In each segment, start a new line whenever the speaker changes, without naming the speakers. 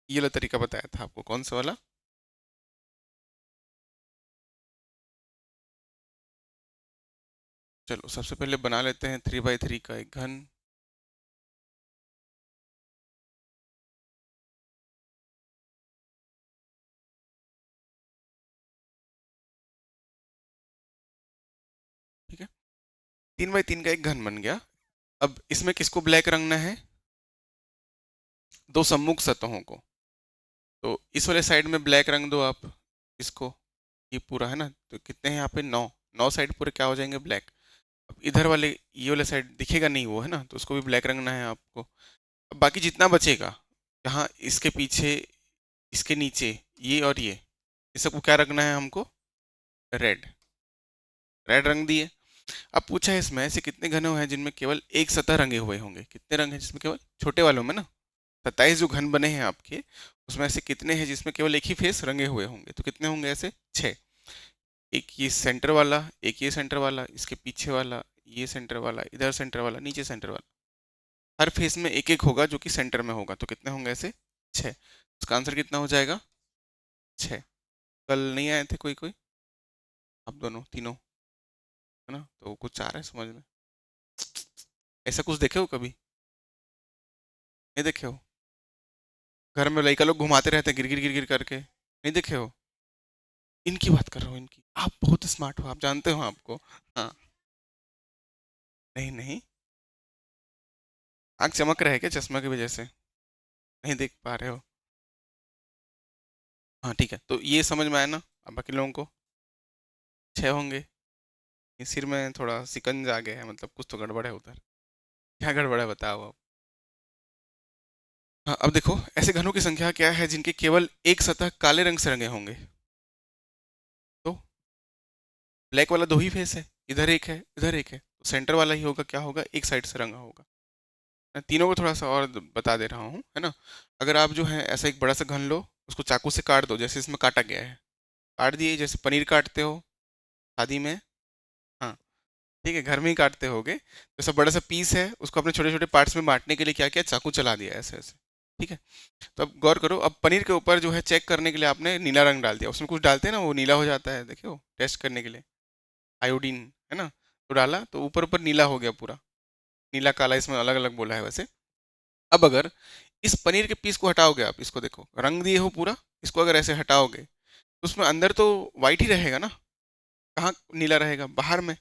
ये वाला तरीका बताया था आपको, कौन सा वाला? चलो सबसे पहले बना लेते हैं 3 बाई 3 का एक घन। ठीक है, 3 बाई 3 का एक घन बन गया। अब इसमें किसको ब्लैक रंगना है? दो सम्मुख सतहों को। तो इस वाले साइड में ब्लैक रंग दो आप इसको, ये पूरा है ना, तो कितने हैं यहाँ पे? 9। 9 साइड पूरे क्या हो जाएंगे? ब्लैक। अब इधर वाले, ये वाला साइड दिखेगा नहीं वो, है ना, तो उसको भी ब्लैक रंगना है आपको। अब बाकी जितना बचेगा, यहाँ इसके पीछे, इसके नीचे, ये और ये सबको क्या रखना है हमको? रेड। रेड रंग दिए। अब पूछा है इसमें ऐसे कितने घन हैं जिनमें केवल एक सतह रंगे हुए होंगे? कितने रंग हैं जिसमें केवल, छोटे वालों में ना, 27 जो घन बने हैं आपके, उसमें ऐसे कितने हैं जिसमें केवल एक ही फेस रंगे हुए होंगे? तो कितने होंगे ऐसे? 6। एक ये सेंटर वाला, एक ये सेंटर वाला, इसके पीछे वाला, ये सेंटर वाला, इधर सेंटर वाला, नीचे सेंटर वाला, हर फेस में एक एक होगा जो कि सेंटर में होगा। तो कितने होंगे ऐसे? 6। इसका आंसर कितना हो जाएगा? 6। कल नहीं आए थे कोई कोई? आप दोनों तीनों, है ना, तो कुछ आ रहा है समझ में? ऐसा कुछ देखे हो कभी? नहीं देखे हो? घर में लड़का लोग घुमाते रहते हैं गिर गिर गिर गिर करके, नहीं देखे हो? इनकी बात कर रहा हूँ, इनकी। आप बहुत स्मार्ट हो, आप जानते हो आपको। हाँ। नहीं नहीं, आँख चमक रहा है क्या चश्मा की वजह से? नहीं देख पा रहे हो? हाँ ठीक है, तो ये समझ में आया ना अब बाकी लोगों को? 6 होंगे। ये सिर में थोड़ा सिकंज आ गया है, मतलब कुछ तो गड़बड़ है उधर। क्या गड़बड़ है बताओ आप? हाँ, अब देखो ऐसे घनों की संख्या क्या है जिनके केवल एक सतह काले रंग से रंगे होंगे? तो ब्लैक वाला दो ही फेस है, इधर एक है, इधर एक है, तो सेंटर वाला ही होगा, क्या होगा? एक साइड से रंगा होगा। मैं तीनों को थोड़ा सा और बता दे रहा हूँ, है ना। अगर आप जो है ऐसा एक बड़ा सा घन लो, उसको चाकू से काट दो जैसे इसमें काटा गया है। काट दिए जैसे पनीर काटते हो शादी में। हाँ, ठीक है, घर में ही काटते होगे, तो ऐसा बड़ा सा पीस है, उसको अपने छोटे छोटे पार्ट्स में बांटने के लिए क्या किया? चाकू चला दिया ऐसे ऐसे। ठीक है, तो अब गौर करो, अब पनीर के ऊपर जो है चेक करने के लिए आपने नीला रंग डाल दिया, उसमें कुछ डालते हैं ना वो नीला हो जाता है, देखियो टेस्ट करने के लिए, आयोडीन, है ना। तो डाला तो ऊपर ऊपर नीला हो गया पूरा। नीला काला इसमें अलग अलग बोला है वैसे। अब अगर इस पनीर के पीस को हटाओगे आप, इसको देखो रंग दिए हो पूरा, इसको अगर ऐसे हटाओगे तो उसमें अंदर तो वाइट ही रहेगा ना, कहाँ नीला रहेगा? बाहर में।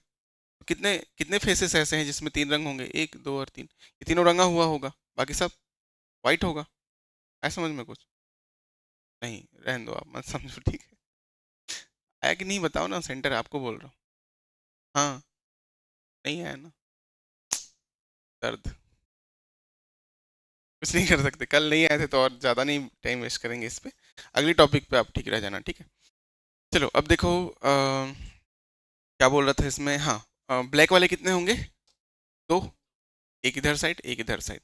कितने कितने फेसेस ऐसे हैं जिसमें 3 रंग होंगे? 1 2 और 3, ये तीनों रंगा हुआ होगा, बाकी सब वाइट होगा। ऐसा समझ में कुछ? नहीं, रहने दो आप मत समझो, ठीक है। आया कि नहीं बताओ ना, सेंटर आपको बोल रहा हूँ। हाँ, नहीं आया ना? दर्द। कुछ नहीं कर सकते, कल नहीं आए थे तो और ज़्यादा नहीं टाइम वेस्ट करेंगे इस पे। अगली टॉपिक पे आप ठीक रह जाना, ठीक है। चलो अब देखो, क्या बोल रहा था इसमें, हाँ, ब्लैक वाले कितने होंगे? दो, एक इधर साइड एक इधर साइड।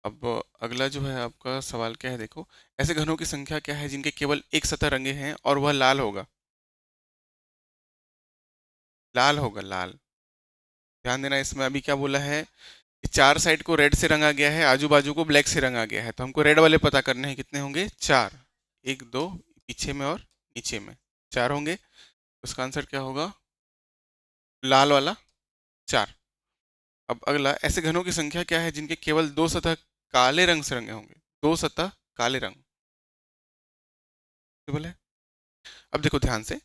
अब अगला जो है आपका सवाल क्या है, देखो ऐसे घनों की संख्या क्या है जिनके केवल एक सतह रंगे हैं और वह लाल होगा? लाल होगा, लाल। ध्यान देना, इसमें अभी क्या बोला है कि चार साइड को रेड से रंगा गया है, आजू बाजू को ब्लैक से रंगा गया है, तो हमको रेड वाले पता करने हैं, कितने होंगे? 4। एक दो, पीछे में और नीचे में 4 होंगे। उसका आंसर क्या होगा? लाल वाला 4। अब अगला, ऐसे घनों की संख्या क्या है जिनके केवल दो सतह काले रंग से रंगे होंगे? दो सतह काले रंग से बोले। अब देखो ध्यान से,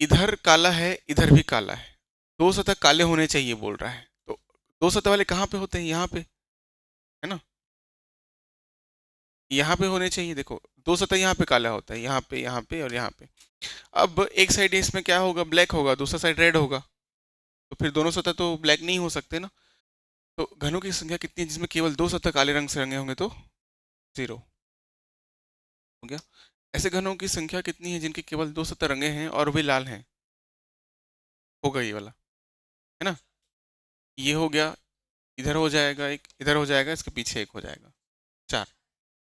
इधर काला है, इधर भी काला है, दो सतह काले होने चाहिए बोल रहा है, तो दो सतह वाले कहाँ पे होते हैं? यहाँ पे, है ना, यहाँ पे होने चाहिए। देखो दो सतह यहाँ पे काला होता है, यहाँ पे और यहाँ पे। अब एक साइड इसमें क्या होगा? ब्लैक होगा, दूसरा साइड रेड होगा, तो फिर दोनों सतह तो ब्लैक नहीं हो सकते ना। तो घनों की संख्या कितनी है जिसमें केवल दो सतह काले रंग से रंगे होंगे? तो 0 हो गया। ऐसे घनों की संख्या कितनी है जिनके केवल दो सतह रंगे हैं और वे लाल हैं? होगा ये वाला, है ना। ये हो गया, इधर हो जाएगा एक, इधर हो जाएगा, इसके पीछे एक हो जाएगा, 4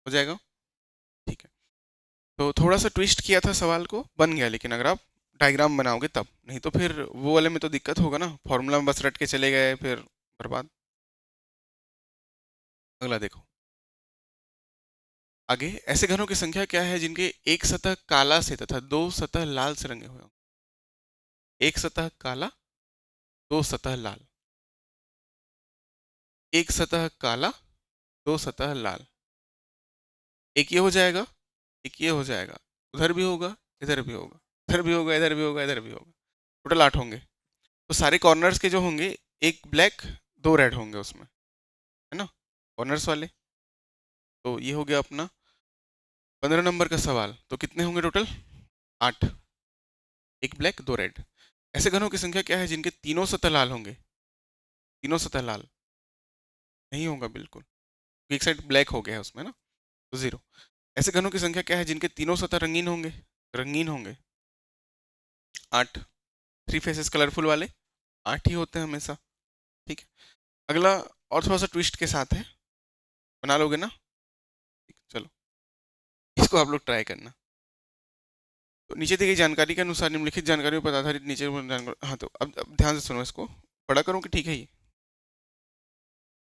हो जाएगा। ठीक है, तो थोड़ा सा ट्विस्ट किया था सवाल को, बन गया, लेकिन अगर आप डायग्राम बनाओगे तब, नहीं तो फिर वो वाले में तो दिक्कत होगा ना, फॉर्मूला में बस रट के चले गए फिर बर्बाद। अगला देखो, आगे ऐसे घनों की संख्या क्या है जिनके एक सतह काला से तथा दो सतह लाल से रंगे हुए हों? एक सतह काला, दो सतह लाल। एक सतह काला, दो सतह लाल। एक ये हो जाएगा, एक ये हो जाएगा, उधर भी होगा, इधर भी होगा, इधर भी होगा, इधर भी होगा, इधर भी होगा। टोटल 8 होंगे। तो सारे कॉर्नर्स के जो होंगे, एक ब्लैक, दो रेड होंगे उसमें, है ना, कॉर्नर्स वाले। तो ये हो गया अपना 15 नंबर का सवाल। तो कितने होंगे टोटल? 8। एक ब्लैक, दो रेड। ऐसे घनों की संख्या क्या है जिनके तीनों सतह लाल होंगे? तीनों सतह लाल नहीं होगा बिल्कुल, एक साइड ब्लैक हो गया है उसमें ना, तो 0। ऐसे घनों की संख्या क्या है जिनके तीनों सतह रंगीन होंगे? रंगीन होंगे। 8। थ्री फेसेस कलरफुल वाले 8 ही होते हैं हमेशा। ठीक है। अगला और थोड़ा सा ट्विस्ट के साथ है, बना लोगे ना? ठीक, चलो इसको आप लोग ट्राई करना। तो नीचे दी गई जानकारी के अनुसार निम्नलिखित जानकारियों पर आधारित नीचे हाँ, तो अब ध्यान से सुनो इसको। बड़ा करूँ कि ठीक है? ये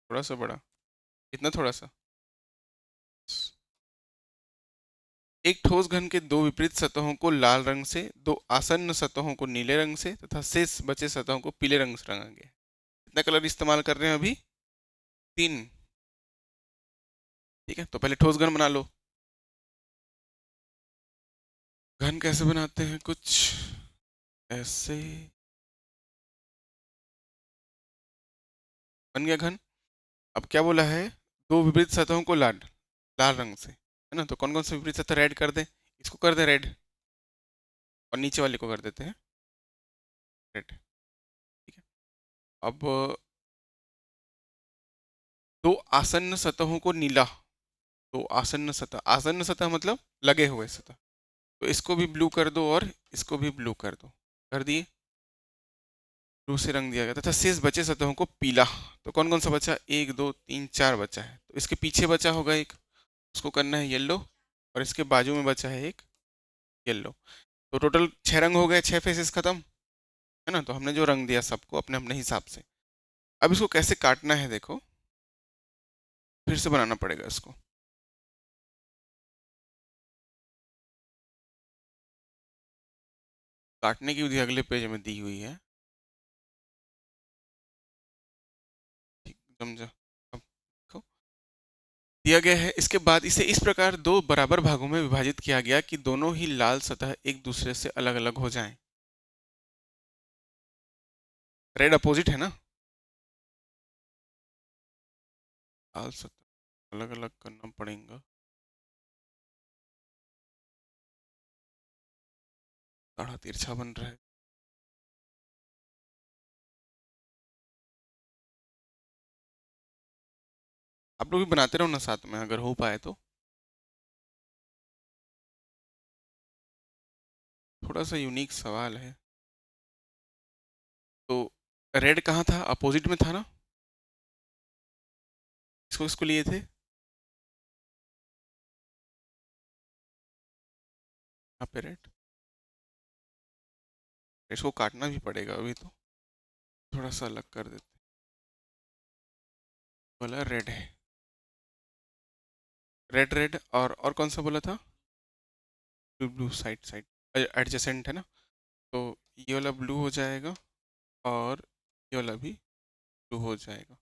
थोड़ा सा बड़ा, इतना थोड़ा सा। एक ठोस घन के दो विपरीत सतहों को लाल रंग से, दो आसन्न सतहों को नीले रंग से तथा शेष बचे सतहों को पीले रंग से रंगा गया है। कितना कलर इस्तेमाल कर रहे हैं अभी? 3। ठीक है, तो पहले ठोस घन बना लो। घन कैसे बनाते हैं? कुछ ऐसे बन गया घन। अब क्या बोला है? दो विपरीत सतहों को लाल लाल रंग से, है ना। तो कौन कौन से विपरीत सतह रेड कर दे? इसको कर दे रेड, और नीचे वाले को कर देते हैं रेड। ठीक है। अब दो आसन्न सतहों को नीला। तो आसन्न सतह मतलब लगे हुए सतह, तो इसको भी ब्लू कर दो और इसको भी ब्लू कर दो। कर दिए, ब्लू से रंग दिया गया तथा शेष बचे सतहों को पीला। तो कौन कौन सा बचा? 1 2 3 4 बचा है। तो इसके पीछे बचा होगा एक, उसको करना है येलो, और इसके बाजू में बचा है एक येलो। तो टोटल 6 रंग हो गए, 6 फेसेस खत्म, है ना। तो हमने जो रंग दिया सबको अपने अपने हिसाब से। अब इसको कैसे काटना है देखो, फिर से बनाना पड़ेगा इसको। काटने की विधि अगले पेज में दी हुई है, ठीक, समझा। अब देखो, दिया गया है, इसके बाद इसे इस प्रकार दो बराबर भागों में विभाजित किया गया कि दोनों ही लाल सतह एक दूसरे से अलग अलग हो जाएं। रेड अपोजिट है ना, लाल सतह अलग अलग करना पड़ेगा। गाढ़ा तिरछा बन रहा है। आप लोग भी बनाते रहो ना साथ में, अगर हो पाए तो। थोड़ा सा यूनिक सवाल है। तो रेड कहाँ था? अपोजिट में था ना। इसको इसको लिए थे यहाँ पे रेड। इसको काटना भी पड़ेगा अभी तो, थोड़ा सा अलग कर देते। बोला रेड है, रेड रेड, और कौन सा बोला था? Blue blue, side side adjacent है ना। तो ये वाला ब्लू हो जाएगा, और ये वाला भी ब्लू हो जाएगा।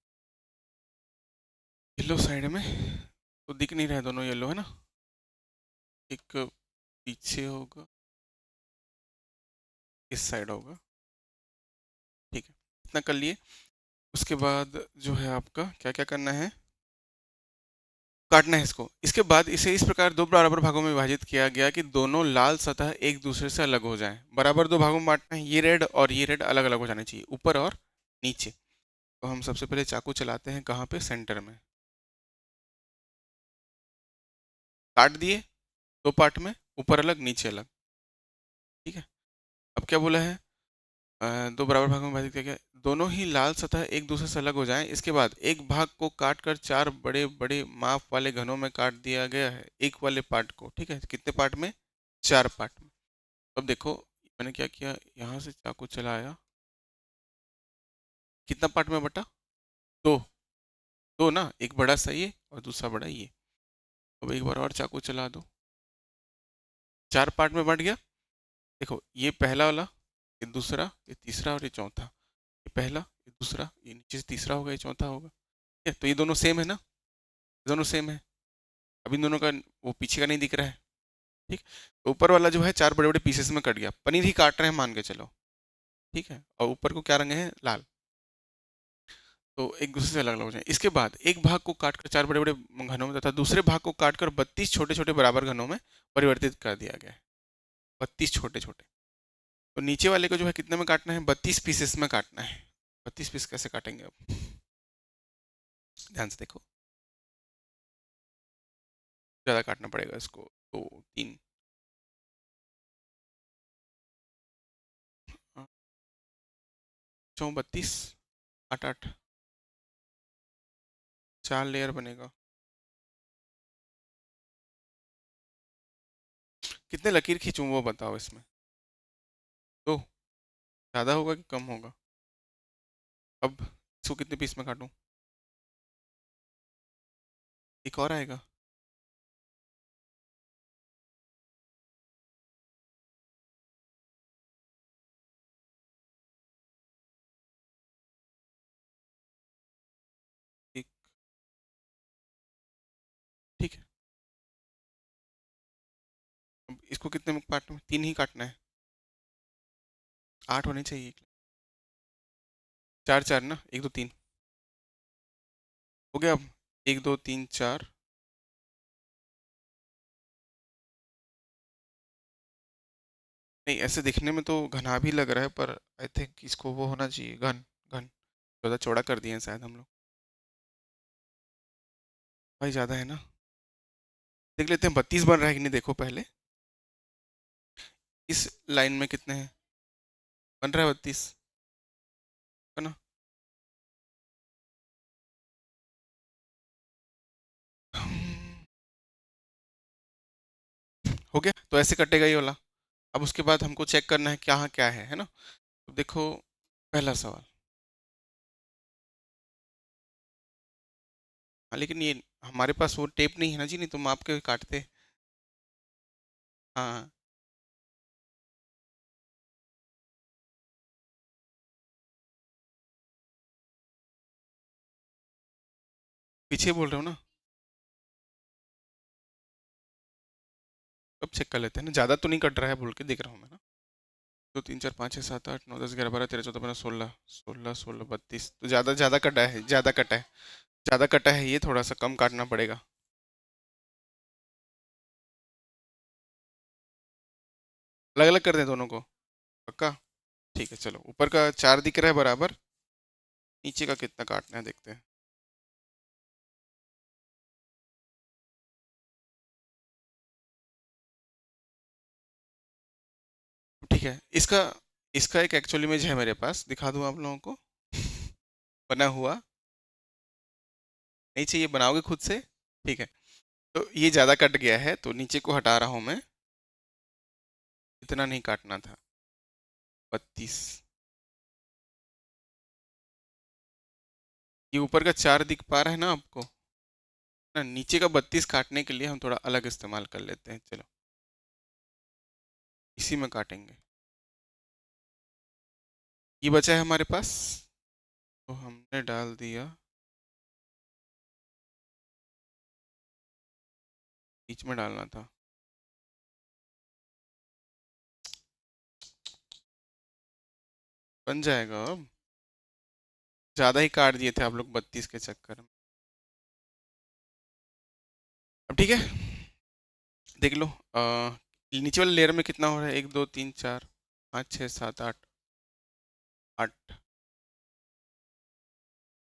येलो साइड में तो दिख नहीं रहा है, दोनों येलो है ना। एक पीछे होगा, इस साइड होगा। ठीक है, इतना कर लिए। उसके बाद जो है आपका क्या क्या करना है? काटना है इसको। इसके बाद इसे इस प्रकार दो बराबर भागों में विभाजित किया गया कि दोनों लाल सतह एक दूसरे से अलग हो जाएं। बराबर दो भागों में बांटना है, ये रेड और ये रेड अलग अलग हो जाने चाहिए, ऊपर और नीचे। तो हम सबसे पहले चाकू चलाते हैं कहाँ पे? सेंटर में। काट दिए दो पार्ट में, ऊपर अलग नीचे अलग। ठीक है। अब क्या बोला है? दो बराबर भागों में विभाजित किया गया, दोनों ही लाल सतह एक दूसरे से अलग हो जाएं। इसके बाद एक भाग को काट कर चार बड़े बड़े माप वाले घनों में काट दिया गया है, एक वाले पार्ट को। ठीक है, कितने पार्ट में? 4 पार्ट में। अब देखो मैंने क्या किया, यहाँ से चाकू चलाया, कितना पार्ट में बटा? दो। दो ना, एक बड़ा सा ये और दूसरा बड़ा ये। अब एक बार और चाकू चला दो, 4 पार्ट में बंट गया। देखो ये पहला वाला, ये दूसरा, ये तीसरा और ये चौथा। ये पहला, ये दूसरा, ये नीचे से तीसरा होगा, ये चौथा होगा। ठीक है, तो ये दोनों सेम है ना, दोनों सेम है। अब इन दोनों का वो पीछे का नहीं दिख रहा है। ठीक, तो ऊपर वाला जो है 4 बड़े बड़े पीसेस में कट गया, पनीर ही काट रहे हैं मान के चलो। ठीक है, और ऊपर को क्या रंग है, लाल। तो एक दूसरे से अलग अलग हो जाए। इसके बाद एक भाग को काटकर 4 बड़े बड़े घनों में तथा दूसरे भाग को काटकर 32 छोटे छोटे बराबर घनों में परिवर्तित कर दिया गया है। 32 छोटे छोटे। तो नीचे वाले को जो है कितने में काटना है, 32 पीसेस में काटना है। 32 पीस कैसे काटेंगे अब, ध्यान से देखो, ज़्यादा काटना पड़ेगा इसको। तो 3, 32, 8 8, 4 लेयर बनेगा। कितने लकीर खींचूं वो बताओ इसमें, तो ज़्यादा होगा कि कम होगा। अब इसको कितने पीस में काटूं, एक और आएगा। एक, ठीक है। अब इसको कितने में काटूं, 3 ही काटना है, 8 होने चाहिए। 4 4 ना, 1 2 3 हो गया। अब 1 2 3 4, नहीं ऐसे दिखने में तो घना भी लग रहा है, पर आई थिंक इसको वो होना चाहिए घन, घन ज़्यादा चौड़ा कर दिए हैं शायद हम लोग। भाई ज़्यादा है ना, देख लेते हैं 32 बन रहा है कि नहीं, देखो पहले। इस लाइन में कितने हैं, बन रहा है 32, है ना। हो गया, तो ऐसे कटेगा ये वाला। अब उसके बाद हमको चेक करना है क्या क्या है ना। तो देखो पहला सवाल, हाँ लेकिन ये हमारे पास वो टेप नहीं है ना जी, नहीं तो माप के काटते। हाँ हाँ, पीछे बोल रहे हो ना। अब चेक कर लेते हैं ना, ज़्यादा तो नहीं कट रहा है बोल के देख रहा हूँ मैं ना। 2 3 4 5 6 7 8 9 10 11 12 13 14 15 16 16 16 32, तो ज़्यादा ज़्यादा कटा है, ज़्यादा कटा है, ज़्यादा कटा है, ये थोड़ा सा कम काटना पड़ेगा। अलग अलग कर दें दोनों को, पक्का। ठीक है चलो, ऊपर का 4 दिख रहा है बराबर, नीचे का कितना काटना है देखते हैं। ठीक है, इसका इसका एक एक्चुअल इमेज है मेरे पास, दिखा दूँ आप लोगों को, बना हुआ। नहीं चाहिए, बनाओगे खुद से। ठीक है, तो ये ज़्यादा कट गया है तो नीचे को हटा रहा हूँ मैं, इतना नहीं काटना था। 32, ये ऊपर का 4 दिख पा रहा है ना आपको, ना नीचे का 32 काटने के लिए हम थोड़ा अलग इस्तेमाल कर लेते हैं, चलो इसी में काटेंगे। ये बचा है हमारे पास, तो हमने डाल दिया, बीच में डालना था। बन जाएगा अब, ज़्यादा ही काट दिए थे आप लोग 32 के चक्कर में। अब ठीक है, देख लो नीचे वाले लेयर में कितना हो रहा है, 1 2 3 4 5 6 7 8, 8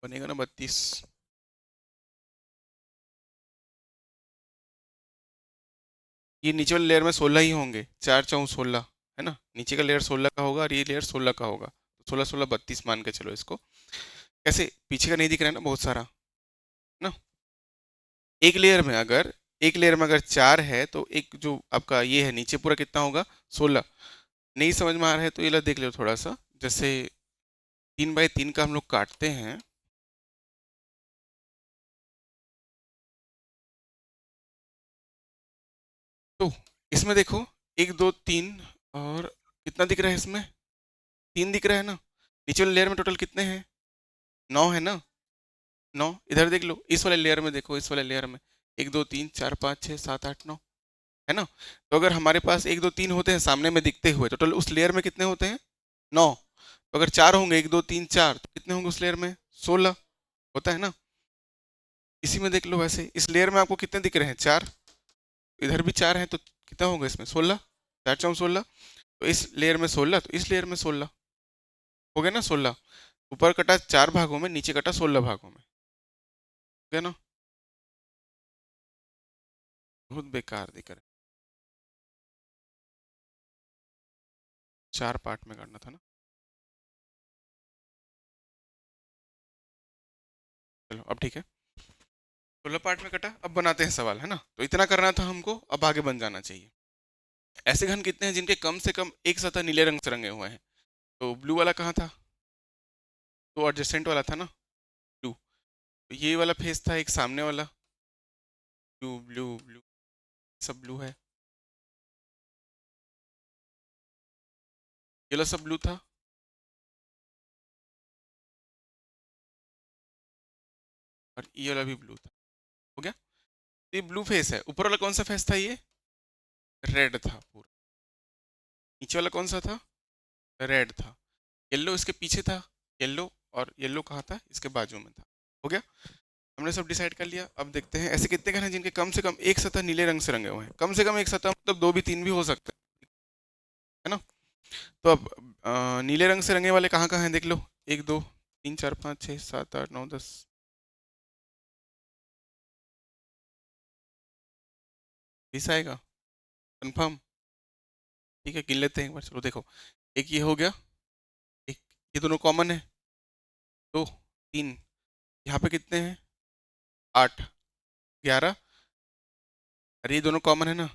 बनेगा ना 32। ये नीचे वाले लेयर में 16 ही होंगे, 4 4 16, है ना। नीचे का लेयर 16 का होगा और ये लेयर 16 का होगा, तो 16 16 32 मान के चलो इसको। कैसे, पीछे का नहीं दिख रहा है ना बहुत सारा, ना। एक लेयर में अगर, एक लेयर में अगर 4 है तो एक जो आपका ये है नीचे पूरा कितना होगा, 16। नहीं समझ में आ रहा है तो ये ला देख लो थोड़ा सा, जैसे 3 बाई 3 का हम लोग काटते हैं। तो इसमें देखो 1 2 3 और कितना दिख रहा है इसमें, 3 दिख रहा है ना। नीचे वाले लेयर में टोटल कितने हैं, 9 है ना, 9। इधर देख लो, इस वाले लेयर में देखो, इस वाले लेयर में 1 2 3 4 5 6 7 8 9 है ना। तो अगर हमारे पास 1 2 3 होते हैं सामने में दिखते हुए, टोटल उस लेयर में कितने होते हैं, 9। तो अगर 4 होंगे, 1 2 3 4, तो कितने होंगे उस लेयर में, 16 होता है ना। इसी में देख लो, वैसे इस लेयर में आपको कितने दिख रहे हैं, 4। इधर भी 4 है, तो कितना होगा इसमें, 16। 4 4 16। तो इस लेयर में 16, तो इस लेयर में 16 हो गया ना, 16। ऊपर कटा 4 भागों में, नीचे कटा 16 भागों में, हो गया ना। बहुत बेकार दिख रहा है, 4 पार्ट में करना था ना। चलो अब ठीक है, 16 पार्ट में कटा। अब बनाते हैं सवाल, है ना। तो इतना करना था हमको, अब आगे बन जाना चाहिए। ऐसे घन कितने हैं जिनके कम से कम एक सतह नीले रंग से रंगे हुए हैं। तो ब्लू वाला कहाँ था, तो एडजेसेंट वाला था ना, ब्लू। तो ये वाला फेस था, एक सामने वाला, ब्लू ब्लू ब्लू, सब ब्लू है। ये वाला सब ब्लू था, और ये वाला भी ब्लू था, हो गया। ये ब्लू फेस है। ऊपर वाला कौन सा फेस था, ये रेड था पूरा। नीचे वाला कौन सा था, रेड था। येलो इसके पीछे था, येलो, और येलो कहाँ था, इसके बाजू में था, हो गया। हमने सब डिसाइड कर लिया। अब देखते हैं ऐसे कितने घन हैं जिनके कम से कम एक सतह नीले रंग से रंगे हुए हैं। कम से कम एक सतह मतलब 2 भी 3 भी हो सकते हैं, है ना। तो अब नीले रंग से रंगे वाले कहाँ कहाँ हैं, देख लो, 1 2 3 4 5 6 7 8 9 10। 20 आएगा, कंफर्म। ठीक है, गिन लेते हैं एक बार, चलो देखो। एक ये हो गया, एक ये दोनों कॉमन है, 2 3, यहाँ पे कितने हैं, 8 11, अरे ये दोनों कॉमन है ना,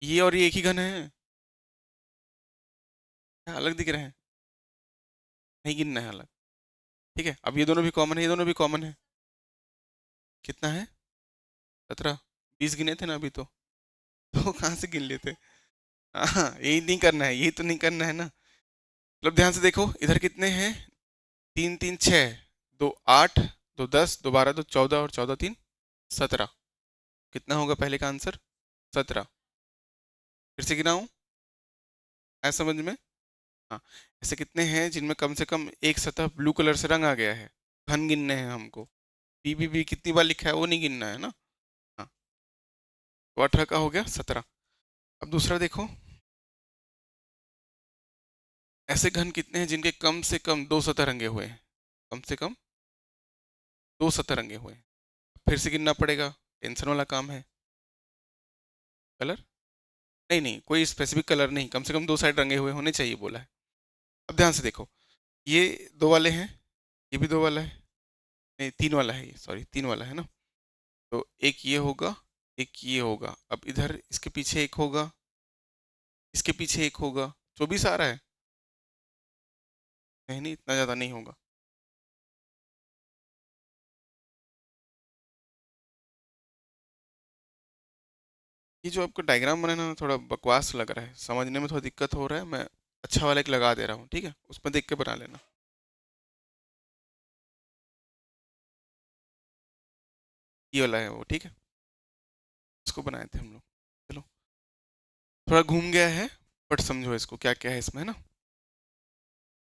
ये और ये एक ही घन है, क्या अलग दिख रहे हैं, नहीं गिनना है अलग। ठीक है, अब ये दोनों भी कॉमन है, ये दोनों भी कॉमन है, कितना है, 17। 20 गिने थे ना अभी तो कहाँ से गिन लेते। हाँ, यही नहीं करना है, यही तो नहीं करना है ना। मतलब ध्यान से देखो, इधर कितने हैं, 3 3 6, 2 8, 2 10, 2 12, 2 14, और 14 3 17। कितना होगा पहले का आंसर, 17। फिर से गिनाऊं, है समझ में। हाँ, ऐसे कितने हैं जिनमें कम से कम एक सतह ब्लू कलर से रंगा गया है, घन गिनने हैं हमको। बी कितनी बार लिखा है वो नहीं गिनना है ना। हाँ, तो 18 का हो गया 17। अब दूसरा देखो, ऐसे घन कितने हैं जिनके कम से कम 2 सतह रंगे हुए हैं, कम से कम 2 सतह रंगे हुए हैं। फिर से गिनना पड़ेगा, टेंशन वाला काम है। कलर नहीं नहीं, कोई स्पेसिफिक कलर नहीं, कम से कम 2 साइड रंगे हुए होने चाहिए बोला है। अब ध्यान से देखो, ये 2 वाले हैं, ये भी 2 वाला है, नहीं 3 वाला है ये, सॉरी 3 वाला है ना। तो एक ये होगा, एक ये होगा। अब इधर इसके पीछे एक होगा, इसके पीछे एक होगा। 24 आ रहा है, नहीं नहीं इतना ज़्यादा नहीं होगा। ये जो आपका डायग्राम बना है ना, थोड़ा बकवास लग रहा है, समझने में थोड़ा दिक्कत हो रहा है। मैं अच्छा वाला एक लगा दे रहा हूँ, ठीक है, उसमें देख के बना लेना। ये वाला है वो, ठीक है, इसको बनाए थे हम लोग। चलो, थोड़ा घूम गया है, बट समझो इसको क्या क्या है इसमें, है ना।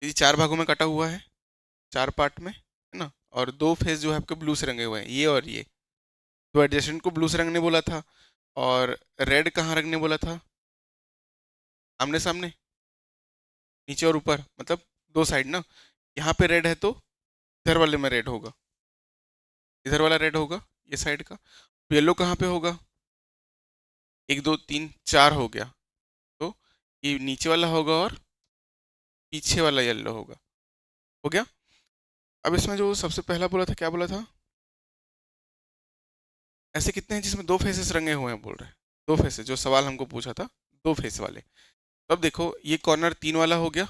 ये 4 भागों में कटा हुआ है, 4 पार्ट में, है ना। और 2 फेस जो है आपके ब्लू से रंगे हुए हैं, ये और ये। तो एडजेसेंट को ब्लू से रंगने बोला था, और रेड कहाँ रंगने बोला था, आमने सामने, नीचे और ऊपर, मतलब 2 साइड ना। यहाँ पे रेड है तो इधर वाले में रेड होगा, इधर वाला रेड होगा, ये साइड का। येलो कहाँ पे होगा, 1 2 3 4 हो गया, तो ये नीचे वाला होगा और पीछे वाला येलो होगा, हो गया। अब इसमें जो सबसे पहला बोला था, क्या बोला था, ऐसे कितने हैं जिसमें 2 फेसेस रंगे हुए हैं बोल रहे हैं, 2 फेसेस, जो सवाल हमको पूछा था, 2 फेस वाले। तो अब देखो, ये कॉर्नर 3 वाला हो गया,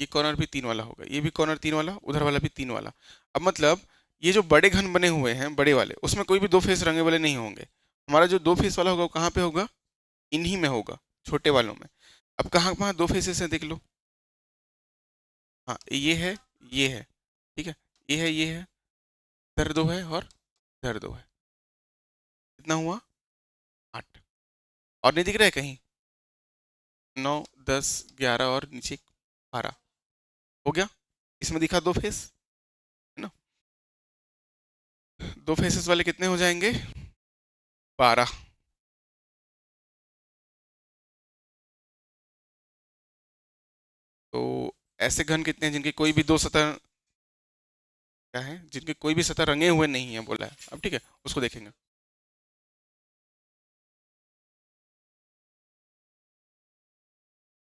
ये कॉर्नर भी 3 वाला होगा, ये भी कॉर्नर 3 वाला, उधर वाला भी 3 वाला। अब मतलब ये जो बड़े घन बने हुए हैं बड़े वाले, उसमें कोई भी 2 फेस रंगे वाले नहीं होंगे। हमारा जो 2 फेस वाला होगा वो कहाँ पे होगा, इन्हीं में होगा, छोटे वालों में। अब कहाँ कहाँ दो फेसेस हैं देख लो। हाँ ये है, ये है, ठीक है, ये है, ये है, इधर दो है और इधर दो है। कितना हुआ? 8। और नहीं दिख रहा है कहीं? 9, 10, 11 और नीचे 12 हो गया। इसमें दिखा दो फेस, है ना? दो फेसेस वाले कितने हो जाएंगे? 12। तो ऐसे घन कितने हैं जिनके कोई भी दो सतह, क्या है, जिनके कोई भी सतह रंगे हुए नहीं है बोला है। अब ठीक है, उसको देखेंगे।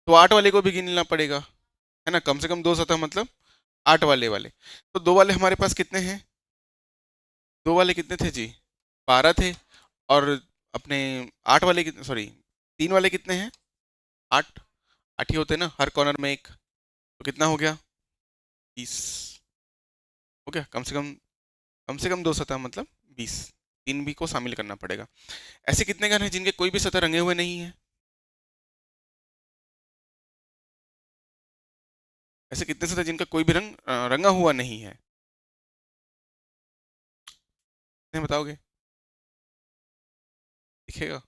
तो 8 वाले को भी गिनना पड़ेगा, है ना? कम से कम दो सतह मतलब 8 वाले। तो दो वाले हमारे पास कितने हैं? दो वाले कितने थे जी? 12 थे। और अपने 8 वाले कितने, सॉरी, 3 वाले कितने हैं? 8। 8 ही होते हैं ना, हर कॉर्नर में एक। तो कितना हो गया? 20 हो गया। कम से कम दो सतह मतलब 20। तीन भी को शामिल करना पड़ेगा। ऐसे कितने घन हैं जिनके कोई भी सतह रंगे हुए नहीं है? ऐसे कितने सतह जिनका कोई भी रंग रंगा हुआ नहीं है? नहीं बताओगे? दिखेगा?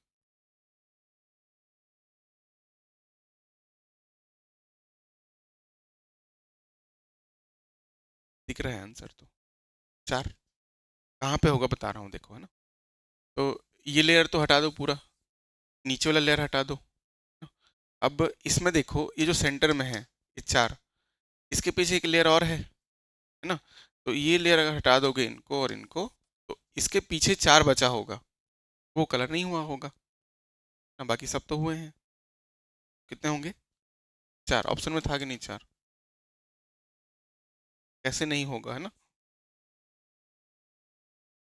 दिख रहा है आंसर तो। 4। कहाँ पे होगा बता रहा हूँ, देखो, है ना? तो ये लेयर तो हटा दो पूरा, नीचे वाला लेयर हटा दो। अब इसमें देखो, ये जो सेंटर में है, ये 4, इसके पीछे एक लेयर और है ना? तो ये लेयर अगर हटा दोगे इनको और इनको, तो इसके पीछे 4 बचा होगा, वो कलर नहीं हुआ होगा ना, बाकी सब तो हुए हैं। कितने होंगे? 4। ऑप्शन में था कि नहीं 4? कैसे नहीं होगा, है ना?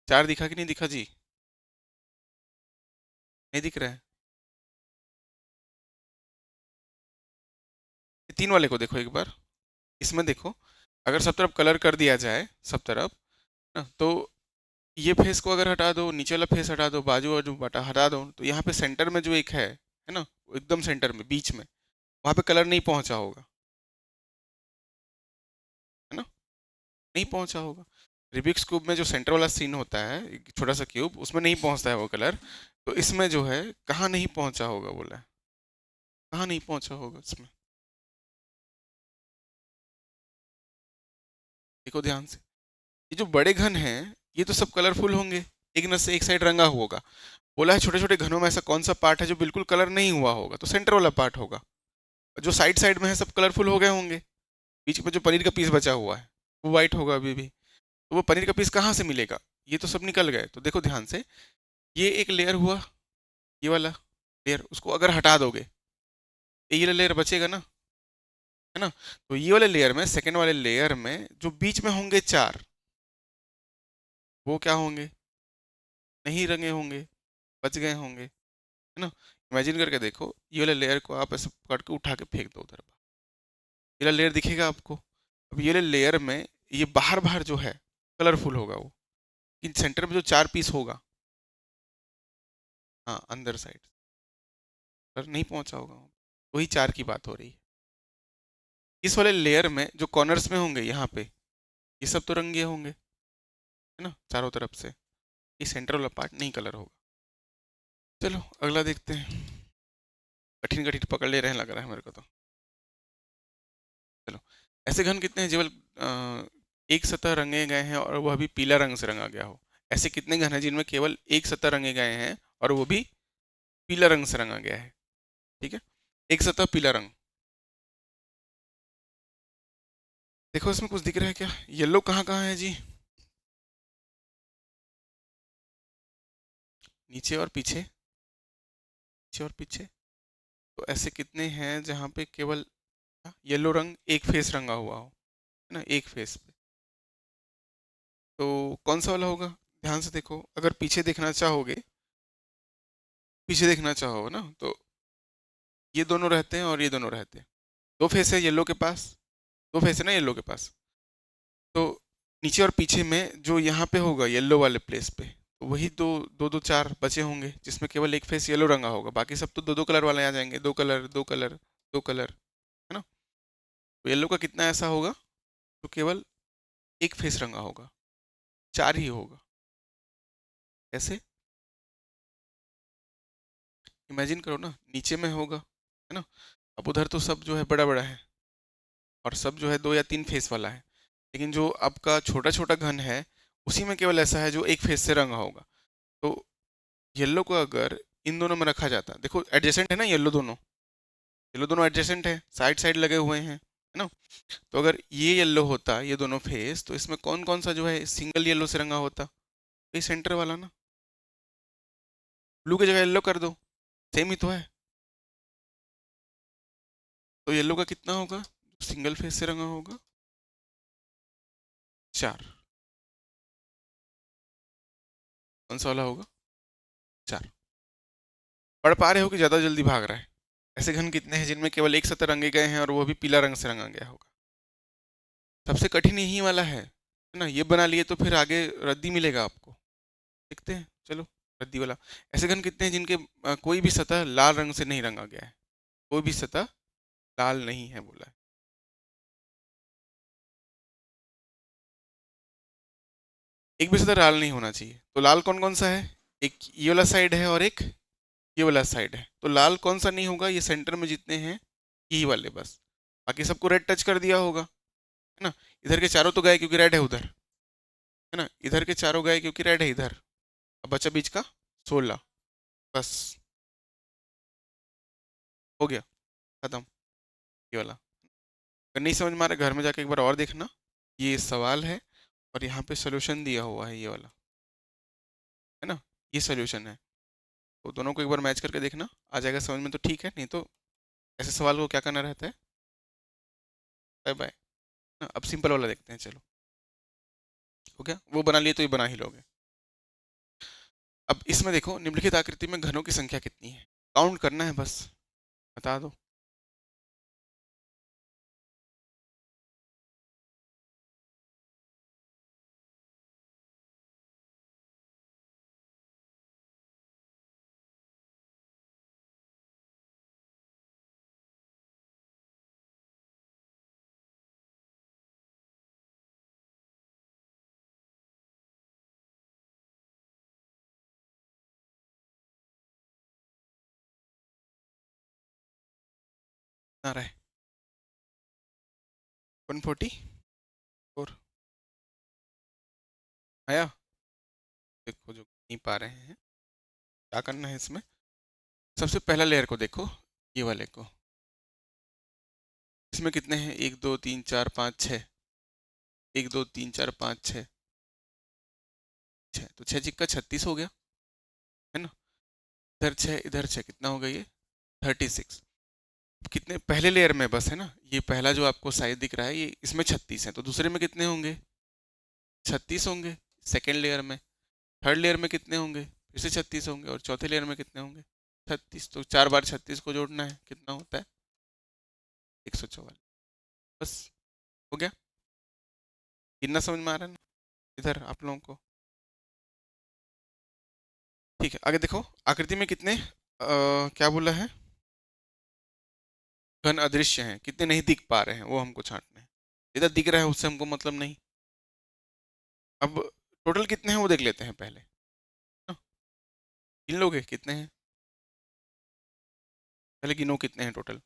4 दिखा कि नहीं दिखा जी? नहीं दिख रहा है? ये 3 वाले को देखो एक बार, इसमें देखो, अगर सब तरफ कलर कर दिया जाए, सब तरफ ना, तो ये फेस को अगर हटा दो, नीचे वाला फेस हटा दो, बाजू बाजू बटा हटा दो, तो यहाँ पे सेंटर में जो एक है ना, वो एकदम सेंटर में बीच में, वहां पे कलर नहीं पहुंचा होगा, है ना? नहीं पहुंचा होगा। रिबिक्स क्यूब में जो सेंटर वाला सीन होता है, एक छोटा सा क्यूब, उसमें नहीं पहुंचता है वो कलर। तो इसमें जो है, कहाँ नहीं पहुंचा होगा बोला है? कहाँ नहीं पहुंचा होगा इसमें? देखो ध्यान से, ये जो बड़े घन हैं, ये तो सब कलरफुल होंगे, एक न से एक साइड रंगा होगा। बोला है छोटे छोटे घनों में ऐसा कौन सा पार्ट है जो बिल्कुल कलर नहीं हुआ होगा? तो सेंटर वाला पार्ट होगा। जो साइड साइड में है सब कलरफुल हो गए होंगे। बीच में जो पनीर का पीस बचा हुआ है, वो वाइट होगा अभी भी। तो वो पनीर का पीस कहाँ से मिलेगा? ये तो सब निकल गए। तो देखो ध्यान से, ये एक लेयर हुआ, ये वाला लेयर, उसको अगर हटा दोगे, ये वाला लेयर बचेगा ना, है ना? तो ये वाले लेयर में, सेकेंड वाले लेयर में जो बीच में होंगे 4, वो क्या होंगे? नहीं रंगे होंगे, बच गए होंगे, है ना? इमेजिन करके देखो, ये वाले लेयर को आप ऐसे पकड़ के उठा के फेंक दो उधर, ये वाला लेयर दिखेगा आपको? अब ये वाले लेयर में, ये बाहर बाहर जो है कलरफुल होगा वो, इन सेंटर में जो 4 पीस होगा, हाँ अंदर साइड, पर नहीं पहुंचा होगा, वही 4 की बात हो रही है। इस वाले लेयर में जो कॉर्नर्स में होंगे यहाँ पे, ये सब तो रंगे होंगे, है ना, चारों तरफ से। ये सेंटर वाला पार्ट नहीं कलर होगा। चलो अगला देखते हैं। कठिन कठिन पकड़ ले रहे हैं लग रहा है मेरे को तो। चलो, ऐसे घन कितने हैं केवल एक सतह रंगे गए हैं और वह भी पीला रंग से रंगा गया हो? ऐसे कितने घन हैं जिनमें केवल एक सतह रंगे गए हैं और वो भी पीला रंग से रंगा गया है? ठीक है, एक सतह पीला रंग। देखो इसमें कुछ दिख रहा है क्या? येलो कहाँ कहाँ है जी? नीचे और पीछे, नीचे और पीछे। तो ऐसे कितने हैं जहाँ पे केवल येलो रंग एक फेस रंगा हुआ हो, है ना, एक फेस पे? तो कौन सा वाला होगा? ध्यान से देखो, अगर पीछे देखना चाहोगे, पीछे देखना चाहो ना, तो ये दोनों रहते हैं और ये दोनों रहते हैं। दो फेस है येलो के पास, दो फेस है ना येलो के पास। तो नीचे और पीछे में जो यहाँ पे होगा येलो वाले प्लेस पे, तो वही दो दो दो चार बचे होंगे जिसमें केवल एक फेस येलो रंगा होगा, बाकी सब तो दो दो कलर वाले आ जाएंगे, दो कलर दो कलर दो कलर, है ना। तो येलो का कितना ऐसा होगा तो केवल एक फेस रंगा होगा, चार ही होगा। ऐसे इमेजिन करो ना, नीचे में होगा, है ना। अब उधर तो सब जो है बड़ा बड़ा है और सब जो है दो या तीन फेस वाला है, लेकिन जो आपका छोटा छोटा घन है उसी में केवल ऐसा है जो एक फेस से रंगा होगा। तो येलो को अगर इन दोनों में रखा जाता, देखो एडजेसेंट है ना येलो दोनों एडजेसेंट है, साइड साइड लगे हुए हैं, है ना। तो अगर ये येलो होता ये दोनों फेस, तो इसमें कौन कौन सा जो है सिंगल येलो से रंगा होता, ये सेंटर वाला ना। ब्लू की जगह येलो कर दो, सेम ही तो है। तो येलो का कितना होगा सिंगल फेस से रंगा होगा, चार। कौन सा वाला होगा, चार। पढ़ पा रहे हो कि ज्यादा जल्दी भाग रहा है। ऐसे घन कितने हैं जिनमें केवल एक सतह रंगे गए हैं और वो भी पीला रंग से रंगा गया होगा। सबसे कठिन यही वाला है ना। ये बना लिए तो फिर आगे रद्दी मिलेगा आपको। देखते हैं चलो, रद्दी वाला। ऐसे घन कितने हैं जिनके कोई भी सतह लाल रंग से नहीं रंगा गया है, कोई भी सतह लाल नहीं है बोला है। एक भी सतह लाल नहीं होना चाहिए, तो लाल कौन कौन सा है, एक ये वाला साइड है और एक ये वाला साइड है। तो लाल कौन सा नहीं होगा, ये सेंटर में जितने हैं यही वाले बस, बाकी सबको रेड टच कर दिया होगा, है ना। इधर के चारों तो गए क्योंकि रेड है उधर, है ना। इधर के चारों गए क्योंकि रेड है इधर। अब बचा बीच का 16, बस हो गया, खत्म ये वाला। अगर नहीं समझ में आ रहा घर में जाके एक बार और देखना, ये सवाल है और यहाँ पे सोल्यूशन दिया हुआ है ये वाला, है ना। ये सोल्यूशन है, तो दोनों को एक बार मैच करके देखना, आ जाएगा समझ में तो ठीक है, नहीं तो ऐसे सवाल को क्या करना रहता है, बाय बाय। अब सिंपल वाला देखते हैं चलो। हो गया, वो बना लिए तो ये बना ही लोगे। अब इसमें देखो निम्नलिखित आकृति में घनों की संख्या कितनी है, काउंट करना है बस, बता दो। आ रहा है 144 आया। देखो जो नहीं पा रहे हैं, क्या करना है इसमें, सबसे पहला लेयर को देखो, ये वाले को। इसमें कितने हैं, एक दो तीन चार पाँच छः, एक दो तीन चार पाँच छः, छः, तो छः चिक्का 36 हो गया, है ना। इधर छः कितना हो गया ये 36। कितने पहले लेयर में बस, है ना, ये पहला जो आपको साइज दिख रहा है ये, इसमें 36 है, तो दूसरे में कितने होंगे, 36 होंगे। सेकेंड लेयर में, थर्ड लेयर में कितने होंगे, फिर से 36 होंगे, और चौथे लेयर में कितने होंगे 36। तो चार बार 36 को जोड़ना है, कितना होता है 144, बस हो गया। कितना समझ में आ रहा है ना इधर आप लोगों को, ठीक है। आगे देखो आकृति में कितने क्या बोला है, घन अदृश्य हैं, कितने नहीं दिख पा रहे हैं वो हमको छांटने हैं। इधर दिख रहा है उससे हमको मतलब नहीं। अब टोटल कितने हैं वो देख लेते हैं पहले, हाँ, गिन लोगे कितने हैं, पहले गिनो कितने हैं टोटल।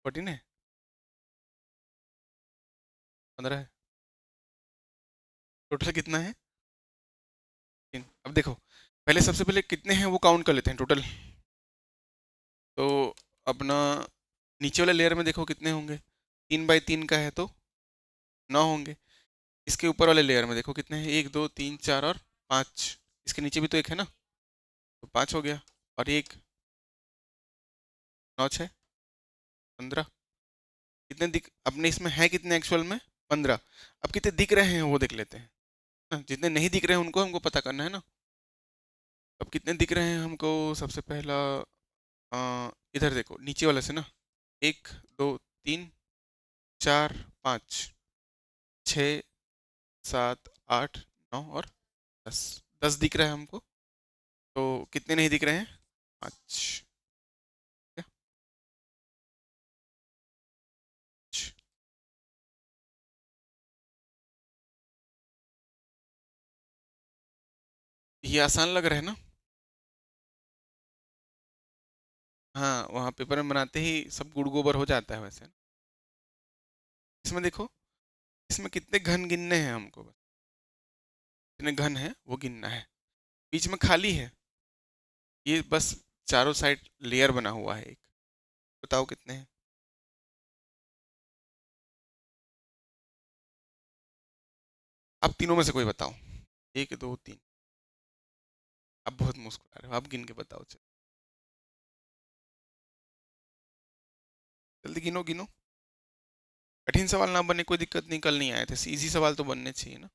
14 है, 15 है, टोटल कितना है 3। अब देखो पहले सबसे पहले कितने हैं वो काउंट कर लेते हैं टोटल। तो अपना नीचे वाले लेयर में देखो कितने होंगे, 3 बाई 3 का है तो 9 होंगे। इसके ऊपर वाले लेयर में देखो कितने हैं, 1 2 3 4 और 5, इसके नीचे भी तो एक है ना, तो 5 हो गया। और एक 9 6 15, कितने दिख अपने इसमें है कितने एक्चुअल में 15। अब कितने दिख रहे हैं वो देख लेते हैं। जितने नहीं दिख रहे हैं उनको हमको पता करना है ना। अब कितने दिख रहे हैं हमको? सबसे पहला इधर देखो, नीचे वाले से ना। 1 2 3 4 5 6 7 8 9 और 10। 10 दिख रहा है हमको। तो कितने नहीं दिख रहे हैं? 5। ये आसान लग रहा है ना? हाँ, वहाँ पेपर में बनाते ही सब गुड़ गोबर हो जाता है वैसे। इसमें देखो, इसमें कितने घन गिनने हैं हमको, बस कितने घन है वो गिनना है। बीच में खाली है, ये बस चारों साइड लेयर बना हुआ है एक। बताओ कितने हैं? अब तीनों में से कोई बताओ। 1 2 3। अब बहुत मुस्कुरा रहे हो, आप गिन के बताओ चलो। जल्दी गिनो गिनो। कठिन सवाल ना बने, कोई दिक्कत नहीं, कल नहीं आए थे, इजी सवाल तो बनने चाहिए ना।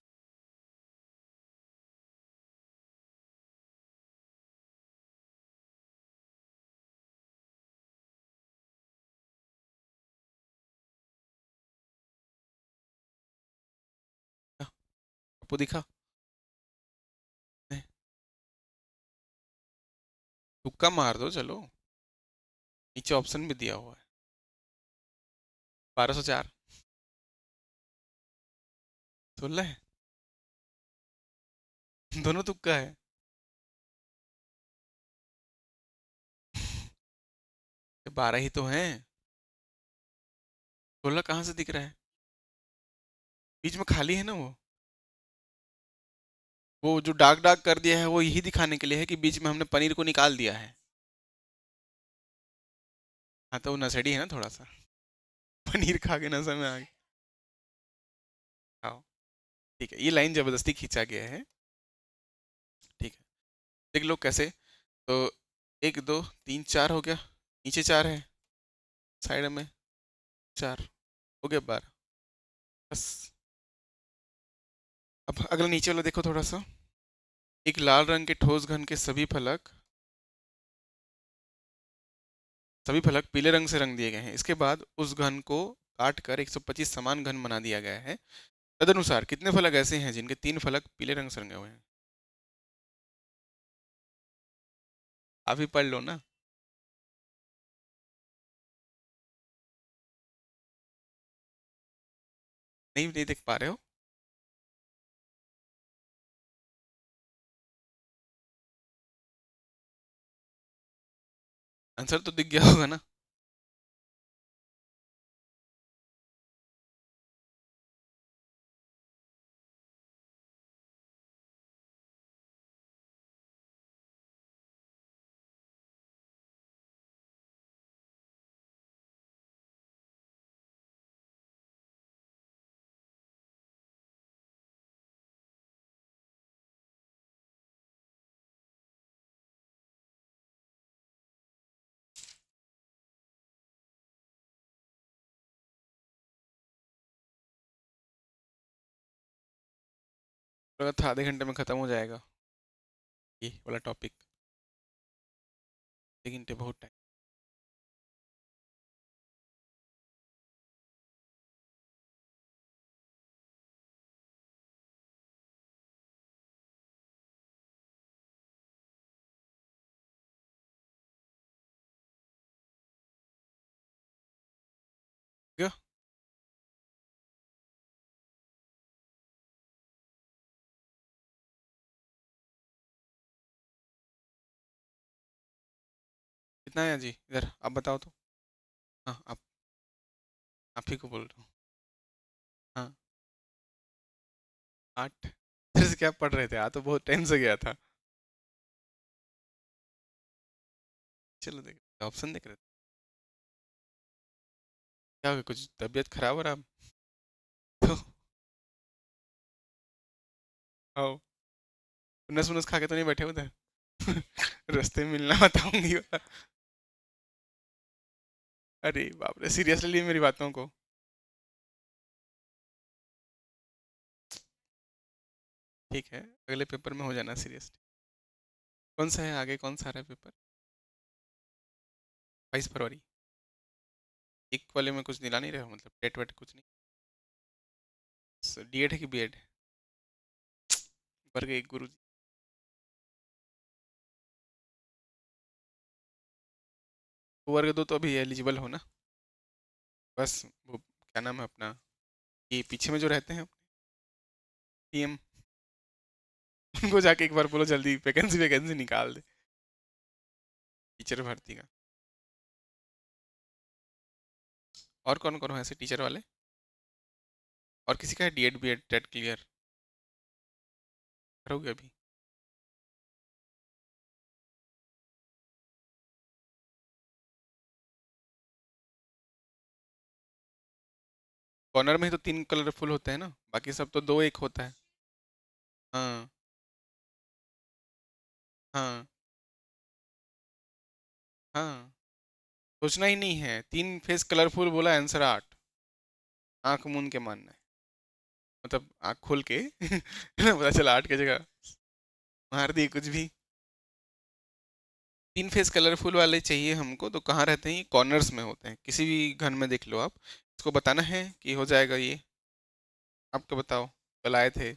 हाँ, आपको दिखा? नहीं, तुक्का मार दो चलो। नीचे ऑप्शन भी दिया हुआ है। 1204। 16 है। दोनों तुक्का है। 12 ही तो हैं। 16 कहाँ से दिख रहा है? बीच में खाली है ना वो। वो जो डार्क डार्क कर दिया है वो यही दिखाने के लिए है कि बीच में हमने पनीर को निकाल दिया है। हाँ, तो वो नशेड़ी है ना थोड़ा सा। पनीर खा के नशे में आ गया। हाँ, ठीक है, ये लाइन जबरदस्ती खींचा गया है। ठीक है, देख लो कैसे। तो 1 2 3 4 हो गया। नीचे 4 है, साइड में 4, हो गया 12। बस। अब अगला नीचे वाला देखो थोड़ा सा। एक लाल रंग के ठोस घन के सभी फलक पीले रंग से रंग दिए गए हैं। इसके बाद उस घन को काट कर 125 समान घन बना दिया गया है। तदनुसार कितने फलक ऐसे हैं जिनके 3 फलक पीले रंग से रंगे हुए हैं? आप ही पढ़ लो ना। नहीं नहीं देख पा रहे हो? आंसर तो दिख गया होगा ना? लगा था आधे घंटे में खत्म हो जाएगा ये वाला टॉपिक, लेकिन तो बहुत टाइम। क्या? कितना है जी? इधर आप बताओ तो। हाँ, आप ही को बोल रहा हूँ। हाँ, 8। फिर से क्या पढ़ रहे थे? तो बहुत टाइम से गया था। चलो देख, ऑप्शन देख रहे थे। क्या हो गया, कुछ तबीयत खराब हो रहा? तो आओ, नस उनस खा के तो नहीं बैठे उधर? रास्ते में मिलना बताऊंगी वाला। अरे बाप रे, सीरियसली लिए मेरी बातों को? ठीक है, अगले पेपर में हो जाना सीरियस। कौन सा है आगे, कौन सा आ रहा है पेपर? 22 फरवरी। एक वाले में कुछ दिला नहीं रहे हो, मतलब टेट वेट कुछ नहीं? डीएड है कि बीएड? वर्ग एक गुरु। वर्ग दो तो अभी एलिजिबल हो ना? बस वो क्या नाम है अपना, ये पीछे में जो रहते हैं टीएम, उनको जाके एक बार बोलो जल्दी वैकेंसी वैकेंसी निकाल दे टीचर भर्ती का। और कौन कौन है ऐसे टीचर वाले? और किसी का है डीएड बीएड टेट क्लियर? करोगे अभी? कॉर्नर में ही तो 3 कलरफुल होते हैं ना, बाकी सब तो 2 1 होता है। हाँ हाँ हाँ, सोचना ही नहीं है, 3 फेस कलरफुल बोला, आंसर 8। आंख मूंद के मानना है, मतलब आंख खोल के पता चला 8 की जगह मार दी कुछ भी। 3 फेस कलरफुल वाले चाहिए हमको, तो कहाँ रहते हैं? ये कॉर्नर्स में होते हैं, किसी भी घर में देख लो आप। इसको बताना है कि हो जाएगा ये। आपको बताओ, कल आए थे।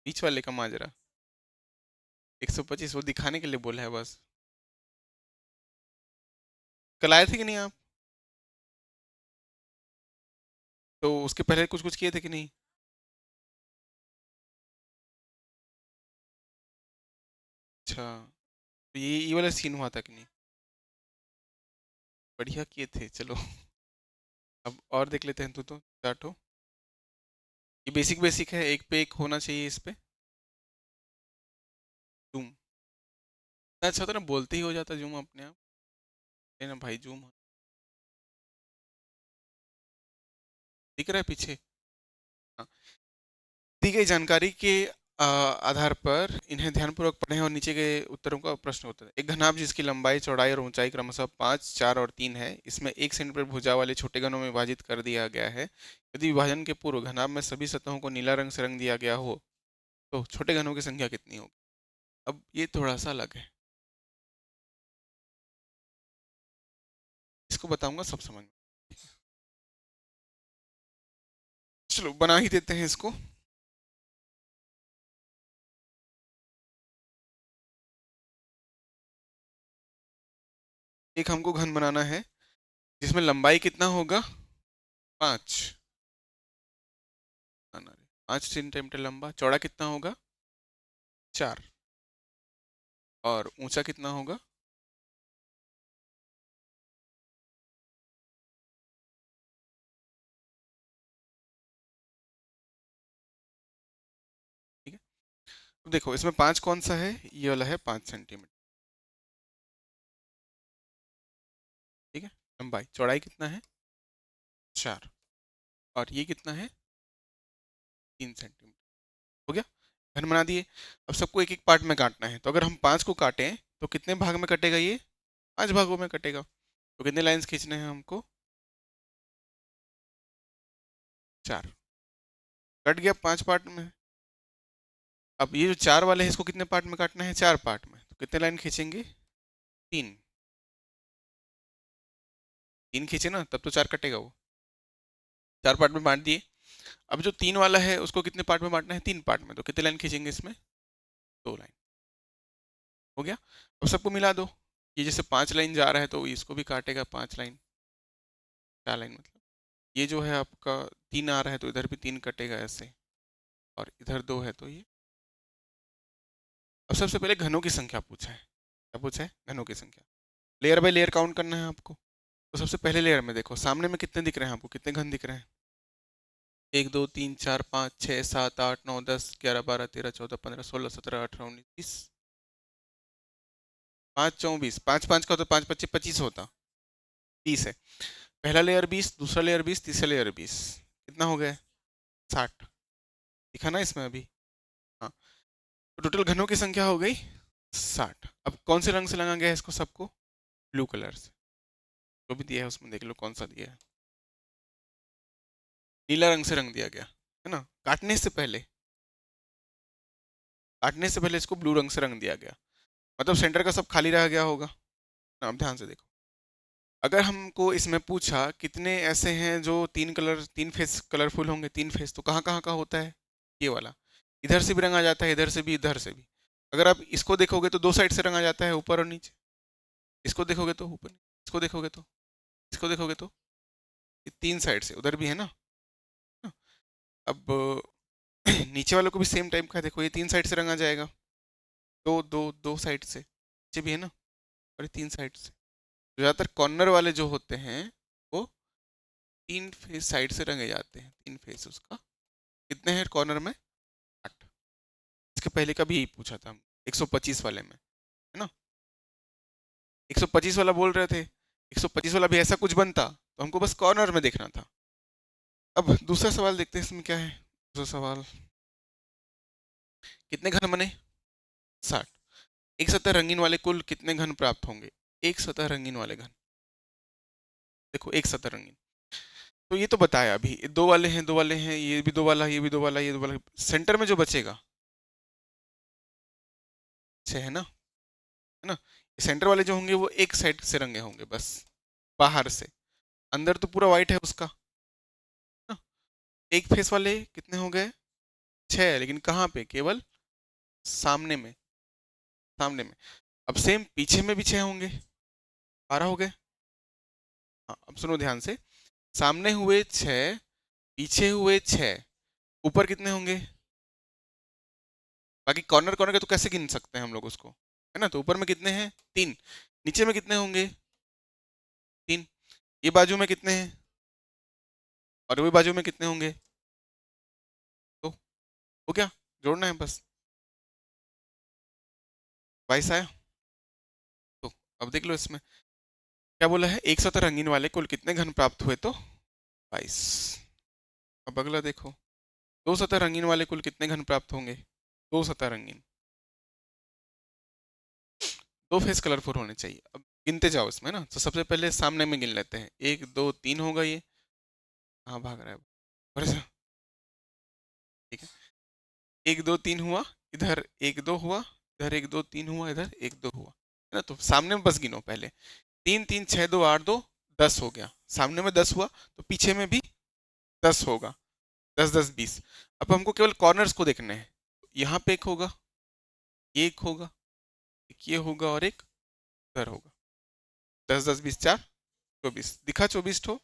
बीच वाले का माजरा 125 वो दिखाने के लिए बोला है बस। कल आए थे कि नहीं आप? तो उसके पहले कुछ कुछ किए थे कि नहीं? अच्छा, तो ये वाला सीन हुआ था कि नहीं? बढ़िया किए थे, चलो। अब और देख लेते हैं, तू तो स्टार्ट हो। ये बेसिक बेसिक है, एक पे एक होना चाहिए इस पे। जूम। अच्छा होता ना, बोलते ही हो जाता जूम अपने आप। है ना भाई, जूम। दिख रहा है पीछे? हाँ। दी गई जानकारी के आधार पर इन्हें ध्यानपूर्वक पढ़ें और नीचे के उत्तरों का प्रश्न उत्तर दें। एक घनाभ जिसकी लंबाई चौड़ाई और ऊंचाई क्रमशः 5 4 और 3 है, इसमें 1 सेंटीमीटर भुजा वाले छोटे घनों में विभाजित कर दिया गया है। यदि विभाजन के पूर्व घनाभ में सभी सतहों को नीला रंग से रंग दिया गया हो, तो छोटे घनों की संख्या कितनी होगी? अब ये थोड़ा सा अलग है, इसको बताऊंगा सब समझ में। चलो बना ही देते हैं इसको। एक हमको घन बनाना है जिसमें लंबाई कितना होगा? 5। 5 सेंटीमीटर लंबा, चौड़ा कितना होगा? 4। और ऊंचा कितना होगा? ठीक है, अब देखो इसमें 5 कौन सा है? ये वाला है 5 सेंटीमीटर। ठीक है, लंबाई चौड़ाई कितना है? 4। और ये कितना है? 3 सेंटीमीटर। हो गया, घन बना दिए। अब सबको एक एक पार्ट में काटना है, तो अगर हम 5 को काटें तो कितने भाग में कटेगा ये? 5 भागों में कटेगा। तो कितने लाइंस खींचने हैं हमको? 4। कट गया 5 पार्ट में। अब ये जो 4 वाले हैं इसको कितने पार्ट में काटना है? 4 पार्ट में, तो कितने लाइन खींचेंगे? 3। 3 खींचे ना, तब तो 4 कटेगा वो। 4 पार्ट में बांट दिए। अब जो 3 वाला है उसको कितने पार्ट में बांटना है? 3 पार्ट में, तो कितने लाइन खींचेंगे इसमें? 2 लाइन। हो गया। अब सबको मिला दो। ये जैसे 5 लाइन जा रहा है तो इसको भी काटेगा 5 लाइन। 4 लाइन मतलब, ये जो है आपका 3 आ रहा है तो इधर भी 3 कटेगा ऐसे। और इधर 2 है तो ये। अब सबसे पहले घनों की संख्या पूछा है। क्या पूछा है? घनों की संख्या। लेयर बाय लेयर काउंट करना है आपको। तो सबसे पहले लेयर में देखो सामने में कितने दिख रहे हैं आपको, कितने घन दिख रहे हैं? 1 2 3 4 5 6 7 8 9 10 11 12 13 14 15 16 17 18 19 20। 5 24, 5 5 का तो 5 25 25 होता। 30 है। पहला लेयर 20, दूसरा लेयर 20, तीसरा लेयर 20। कितना हो गया? 60। दिखा ना इसमें अभी? हाँ, तो टोटल घनों की संख्या हो गई 60। अब कौन से रंग से रंगा गया है इसको सबको? ब्लू कलर से। जो भी दिया है उसमें देख लो कौन सा दिया है। नीला रंग से रंग दिया गया है है ना, काटने से पहले इसको ब्लू रंग से रंग दिया गया, मतलब सेंटर का सब खाली रह गया होगा ना। अब ध्यान से देखो, अगर हमको इसमें पूछा कितने ऐसे हैं जो तीन फेस कलरफुल होंगे, तीन फेस, तो कहाँ कहाँ का होता है, ये वाला, इधर से भी रंगा जाता है, इधर से भी, इधर से भी। अगर आप इसको देखोगे तो दो साइड से रंगा जाता है, ऊपर और नीचे। इसको देखोगे तो ऊपर, इसको देखोगे तो, इसको देखोगे तो, ये तीन साइड से, उधर भी है ना। हाँ, अब नीचे वालों को भी सेम टाइप का देखो, ये तीन साइड से रंगा जाएगा, दो दो दो साइड से, नीचे भी है ना, और ये तीन साइड से। ज़्यादातर कॉर्नर वाले जो होते हैं वो तीन फेस साइड से रंगे जाते हैं, तीन फेस उसका। कितने हैं कॉर्नर में, 8। इसके पहले का भी यही पूछा था हम 125 वाले में, है ना। 125 वाला बोल रहे थे, 125 वाला भी ऐसा कुछ बनता तो हमको बस कॉर्नर में देखना था। अब दूसरा सवाल देखते हैं इसमें क्या है। दूसरा सवाल, कितने घन बने, 60। एक सतह रंगीन वाले कुल कितने घन प्राप्त होंगे, एक सतह रंगीन वाले घन, देखो एक सतह रंगीन, तो ये तो बताया अभी, दो वाले हैं, दो वाले हैं, ये भी दो वाला, ये भी दो वाला, ये दो वाला, सेंटर में जो बचेगा 6 है ना। सेंटर वाले जो होंगे वो एक साइड से रंगे होंगे बस, बाहर से, अंदर तो पूरा व्हाइट है उसका ना। एक फेस वाले कितने हो गए, 6, लेकिन कहाँ पे, केवल सामने में, सामने में। अब सेम पीछे में भी 6 होंगे, 12 हो गए। हाँ, अब सुनो ध्यान से, सामने हुए 6, पीछे हुए 6, ऊपर कितने होंगे, बाकी कॉर्नर कॉर्नर के तो कैसे गिन सकते हैं हम लोग उसको, है ना। तो ऊपर में कितने हैं, 3, नीचे में कितने होंगे, 3, ये बाजू में कितने हैं, और वो बाजू में कितने होंगे, तो वो क्या जोड़ना है बस, 22 आया। तो अब देख लो इसमें क्या बोला है, एक सतह रंगीन वाले कुल कितने घन प्राप्त हुए, तो 22। अब अगला देखो, दो सतह रंगीन वाले कुल कितने घन प्राप्त होंगे, दो सतह रंगीन, दो फेस कलरफुल होने चाहिए। अब गिनते जाओ इसमें ना, तो सबसे पहले सामने में गिन लेते हैं, 1 2 3 होगा ये, हाँ भाग रहा है, और ऐसा, ठीक है, 1 2 3 हुआ, इधर 1 2 हुआ, इधर 1 2 3 हुआ, इधर 1 2 हुआ, है ना। तो सामने में बस गिनो पहले, 3 3 6 2 8 2 10 हो गया, सामने में 10 हुआ, तो पीछे में भी 10 होगा, 10 10 20। अब हमको केवल कॉर्नर्स को देखने हैं, यहाँ पे एक होगा, ये एक होगा, एक ये होगा, और एक इधर होगा, 10 10 20 4 24 दिखा, 24 ठो।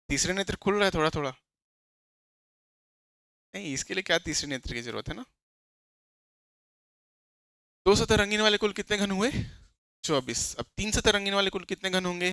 तीसरे नेत्र खुल रहा है थोड़ा थोड़ा, नहीं इसके लिए क्या तीसरे नेत्र की जरूरत है ना। दो सतह रंगीन वाले कुल कितने घन हुए, 24। अब तीन सतह रंगीन वाले कुल कितने घन होंगे,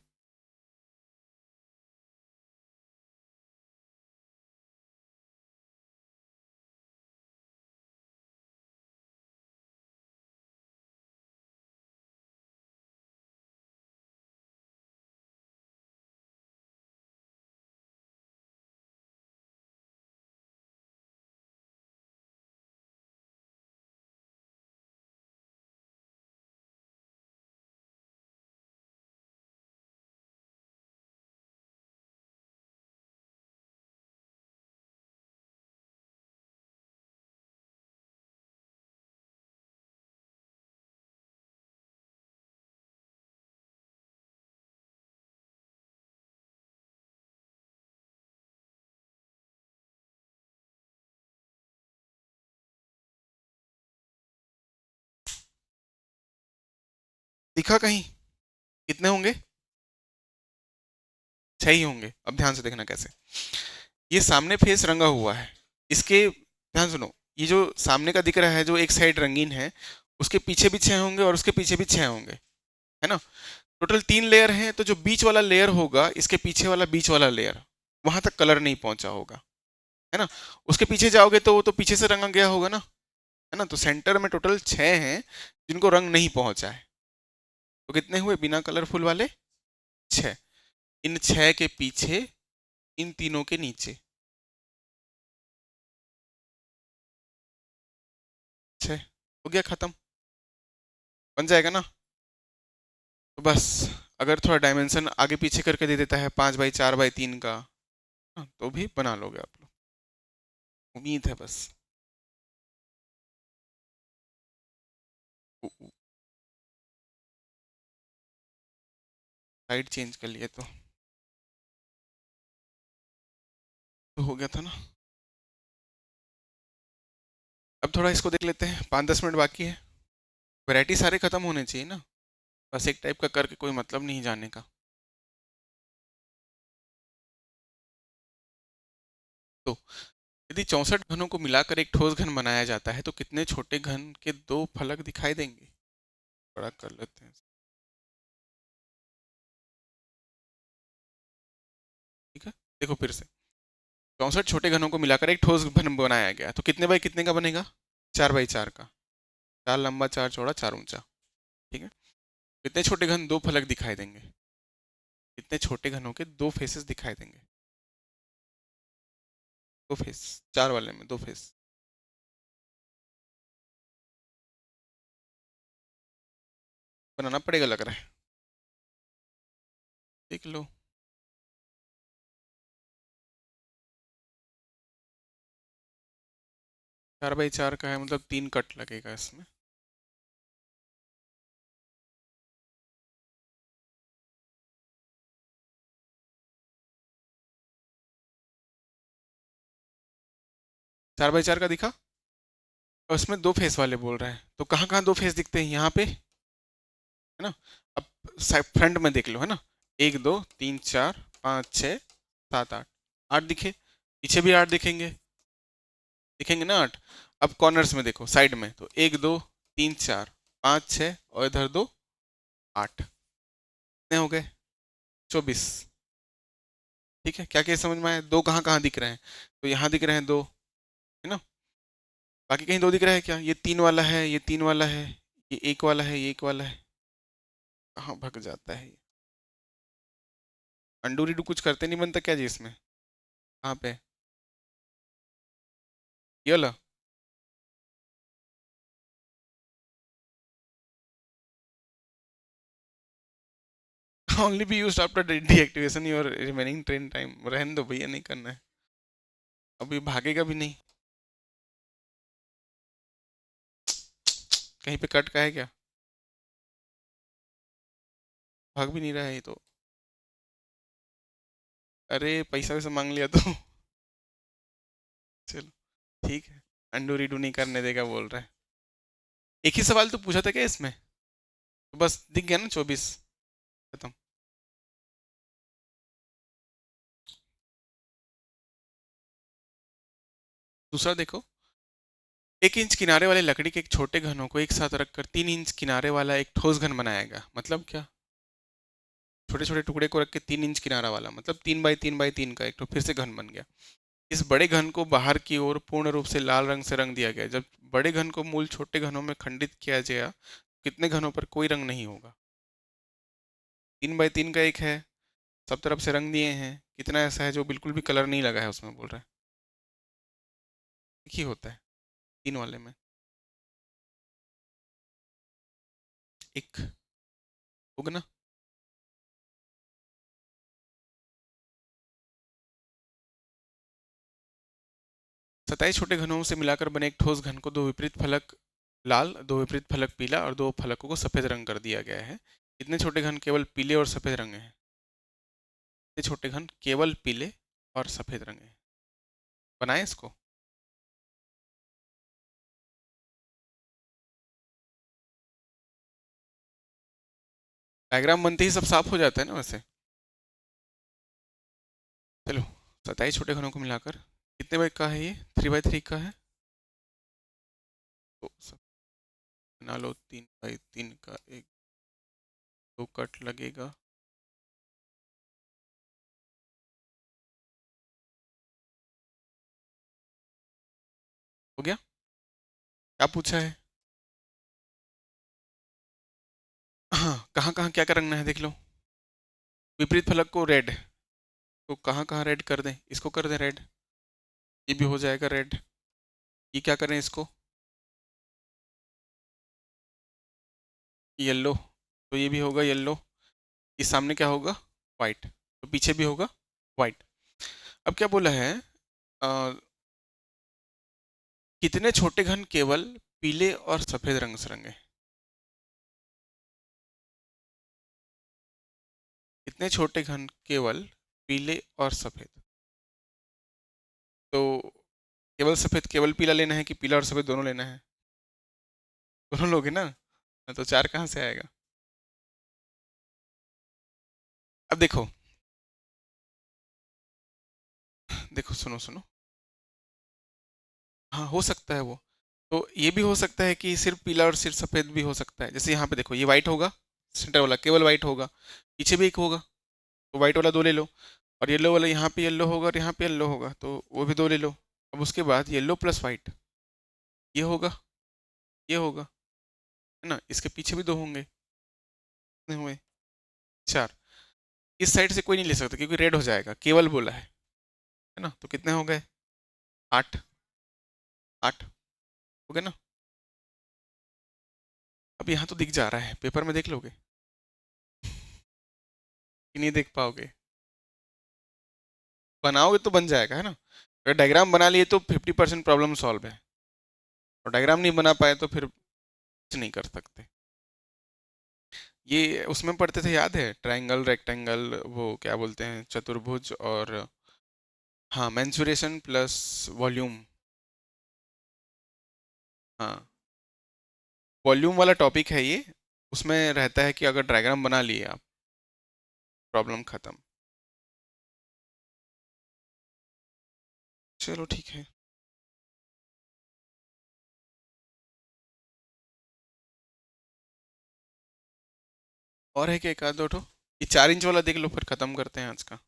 दिखा कहीं, कितने होंगे, 6 ही होंगे। अब ध्यान से देखना कैसे, ये सामने फेस रंगा हुआ है, इसके ध्यान सुनो, ये जो सामने का दिख रहा है जो एक साइड रंगीन है, उसके पीछे भी 6 होंगे और उसके पीछे भी 6 होंगे, है ना। टोटल 3 लेयर हैं, तो जो बीच वाला लेयर होगा, इसके पीछे वाला बीच वाला लेयर, वहां तक कलर नहीं पहुंचा होगा, है ना। उसके पीछे जाओगे तो वो तो पीछे से रंगा गया होगा ना, है ना। तो सेंटर में टोटल 6 हैं जिनको रंग नहीं पहुंचा है, तो कितने हुए बिना कलरफुल वाले, 6। इन 6 के पीछे, इन तीनों के नीचे, 6 हो गया, खत्म, बन जाएगा ना। तो बस, अगर थोड़ा डायमेंशन आगे पीछे करके दे देता है 5 बाई 4 बाई 3 का, हाँ, तो भी बना लोगे आप लोग, उम्मीद है बस। साइड चेंज कर लिए तो हो गया था ना। अब थोड़ा इसको देख लेते हैं, 5-10 मिनट बाकी है। वैरायटी सारे खत्म होने चाहिए ना, बस एक टाइप का करके कोई मतलब नहीं जाने का। तो यदि 64 घनों को मिलाकर एक ठोस घन बनाया जाता है तो कितने छोटे घन के दो फलक दिखाई देंगे? बड़ा कर लेते हैं, ठीक है। देखो फिर से, 64 छोटे घनों को मिलाकर एक ठोस घन बनाया गया तो कितने बाई कितने का बनेगा? 4 बाई 4 का, 4 लंबा 4 चौड़ा 4 ऊंचा, ठीक है। कितने छोटे घन दो फलक दिखाई देंगे? कितने छोटे घनों के दो फेसेस दिखाई देंगे? दो फेस, 4 वाले में 2 फेस। बनाना पड़ेगा लग रहा है, देख लो। 4 बाई 4 का है, मतलब 3 कट लगेगा इसमें। 4 बाई 4 का दिखा, और उसमें 2 फेस वाले बोल रहे हैं, तो कहाँ कहाँ 2 फेस दिखते हैं? यहाँ पे, है ना। अब फ्रंट में देख लो, है ना। 1 2 3 4 5 6 7 8, 8 दिखे। पीछे भी 8 दिखेंगे, दिखेंगे ना 8। अब कॉर्नर्स में देखो, साइड में, तो 1 2 3 4 5 6 और इधर 2 8, कितने हो गए? 24। ठीक है, क्या क्या समझ में आया? दो कहाँ कहाँ दिख रहे हैं? तो यहाँ दिख रहे हैं 2, है ना। बाकी कहीं 2 दिख रहा है क्या? ये 3 वाला है, ये 3 वाला है, ये 1 वाला है, ये 1 वाला है। कहाँ भग जाता है ये? अंडू रिडू कुछ करते नहीं बनता क्या जी इसमें? कहाँ पे? ये वाला। only be used after deactivation your remaining train time। रहने दो भैया, नहीं करना है, अभी भागेगा भी नहीं। कहीं पे कट का है क्या? भाग भी नहीं रहा है ये तो। अरे पैसा वैसा मांग लिया तो चलो ठीक है, अंडू रीडू नहीं करने देगा बोल रहा है। एक ही सवाल तो पूछा था क्या इसमें? तो बस दिख गया ना 24, खत्म। दूसरा देखो, 1 इंच किनारे वाले लकड़ी के एक छोटे घनों को एक साथ रखकर 3 इंच किनारे वाला एक ठोस घन बनाएगा, मतलब क्या? छोटे छोटे टुकड़े को रख के 3 इंच किनारा वाला, मतलब 3 बाई 3 बाई 3 का एक तो फिर से घन बन गया। इस बड़े घन को बाहर की ओर पूर्ण रूप से लाल रंग से रंग दिया गया। जब बड़े घन को मूल छोटे घनों में खंडित किया जाएगा, कितने घनों पर कोई रंग नहीं होगा? 3 बाई 3 का एक है, सब तरफ से रंग दिए हैं, कितना ऐसा है जो बिल्कुल भी कलर नहीं लगा है उसमें, बोल रहा है। एक ही होता है 3 वाले में, एक होगा ना। सताइस छोटे घनों से मिलाकर बने एक ठोस घन को दो विपरीत फलक लाल, दो विपरीत फलक पीला और दो फलकों को सफेद रंग कर दिया गया है। कितने छोटे घन केवल पीले और सफेद रंग हैं? कितने छोटे घन केवल पीले और सफेद रंग हैं? बनाए इसको। डायग्राम बनते ही सब साफ हो जाता है ना वैसे। चलो, 27 छोटे घनों को मिलाकर कितने बाई का है ये? 3 बाई 3 का है, तो सब बना लो। 3 बाई 3 का एक, दो कट लगेगा। हो गया। क्या पूछा है? हाँ, कहाँ कहाँ क्या क्या रंगना है देख लो। विपरीत फलक को रेड, तो कहाँ कहाँ रेड कर दें? इसको कर दें रेड, ये भी हो जाएगा रेड। ये क्या करें इसको? येलो, तो ये भी होगा येलो। इस सामने क्या होगा? वाइट, तो पीछे भी होगा वाइट। अब क्या बोला है, कितने छोटे घन केवल पीले और सफेद रंग से रंगे। कितने छोटे घन केवल पीले और सफेद। तो केवल सफेद केवल पीला लेना है कि पीला और सफेद दोनों लेना है? दोनों लोगे ना, तो चार कहाँ से आएगा? अब देखो, देखो सुनो सुनो। हाँ हो सकता है वो। तो ये भी हो सकता है कि सिर्फ पीला और सिर्फ सफेद भी हो सकता है। जैसे यहाँ पे देखो, ये वाइट होगा, सेंटर वाला केवल वाइट होगा, पीछे भी एक होगा, तो वाइट वाला दो ले लो। और येलो वाला यहाँ पे येलो होगा और यहाँ पे येलो होगा, तो वो भी दो ले लो। अब उसके बाद येलो प्लस वाइट, ये होगा, ये होगा, है ना? इसके पीछे भी दो होंगे, कितने हुए? चार। इस साइड से कोई नहीं ले सकता क्योंकि रेड हो जाएगा, केवल बोला है ना? तो कितने हो गए? आठ। आठ हो गए ना? अब यहाँ तो दिख जा रहा है, पेपर में देख लोगे कि नहीं देख पाओगे? बनाओगे तो बन जाएगा, है ना? अगर डायग्राम बना लिए तो 50% प्रॉब्लम सॉल्व है, और डायग्राम नहीं बना पाए तो फिर कुछ नहीं कर सकते। ये उसमें पढ़ते थे, याद है? ट्रायंगल, रेक्टेंगल, वो क्या बोलते हैं, चतुर्भुज, और हाँ मेंसुरेशन प्लस वॉल्यूम। हाँ, वॉल्यूम वाला टॉपिक है ये। उसमें रहता है कि अगर डायग्राम बना लिए आप, प्रॉब्लम खत्म। चलो ठीक है। और है क्या एक आध दो ठो? ये 4 इंच वाला देख लो, फिर खत्म करते हैं आज का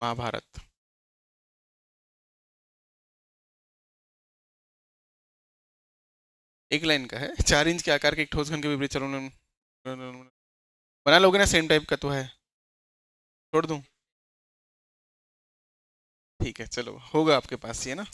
महाभारत। एक लाइन का है, 4 इंच के आकार के एक ठोस घन के विपरीत चलो बना लोगे ना, सेम टाइप का तो है। छोड़ दूं? ठीक है चलो, होगा आपके पास ये ना।